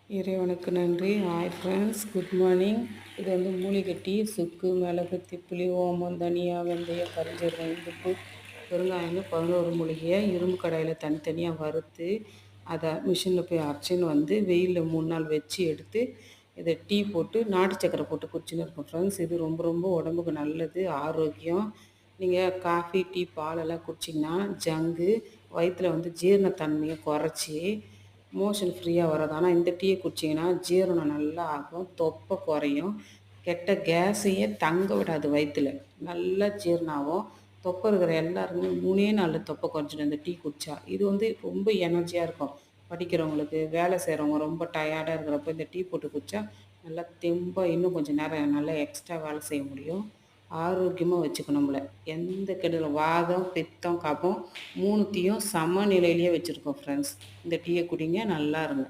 இறைவனுக்கு நன்றி. Hi friends, good morning. இது வந்து மூலிகை டீ. சுக்கு, மிளகு, திப்பிலி, ஓமம், தனியா, வெந்தயம், கருஞ்சீரகம், இந்துப்பு, பெருங்காயம்னு 11 மூலிகையை இரும்பு கடாயில் தனித்தனியாக வறுத்து அதை மிஷினில் போய் அரைச்சின்னு வந்து வெயிலில் 3 நாள் வச்சு எடுத்து இதை டீ போட்டு நாட்டு சக்கரை போட்டு குடிச்சுன்னு இருக்கோம் ஃப்ரெண்ட்ஸ். இது ரொம்ப ரொம்ப உடம்புக்கு நல்லது, ஆரோக்கியம். நீங்கள் காஃபி, டீ, பாலெல்லாம் குடிச்சிங்கன்னா ஜங்கு வயிற்றில் வந்து ஜீரணத்தன்மையை குறைச்சி மோஷன் ஃப்ரீயாக வராது. ஆனால் இந்த டீயை குடிச்சிங்கன்னா ஜீரணம் நல்லா ஆகும், தொப்பை குறையும், கெட்ட கேஸையே தங்க விடாது வயிற்றில், நல்லா ஜீரணம் ஆகும். தொப்பை இருக்கிற எல்லாருமே 3 நாளில் தொப்பை குறைஞ்சிடும் இந்த டீ குடித்தா. இது வந்து ரொம்ப எனர்ஜியாக இருக்கும். படிக்கிறவங்களுக்கு, வேலை செய்கிறவங்க ரொம்ப டயர்டாக இருக்கிறப்போ இந்த டீ போட்டு குடித்தா நல்லா தெம்பாக இன்னும் கொஞ்சம் நேரம் நல்லா எக்ஸ்ட்ரா வேலை செய்ய முடியும். ஆரோக்கியமாக வச்சுக்கணும் நம்மள. எந்த கெடுதலும் வாதம், பித்தம், கபம் 3த்தையும் சமநிலையிலேயே வச்சுருக்கோம் ஃப்ரெண்ட்ஸ். இந்த டீயை குடிங்க, நல்லா இருங்க.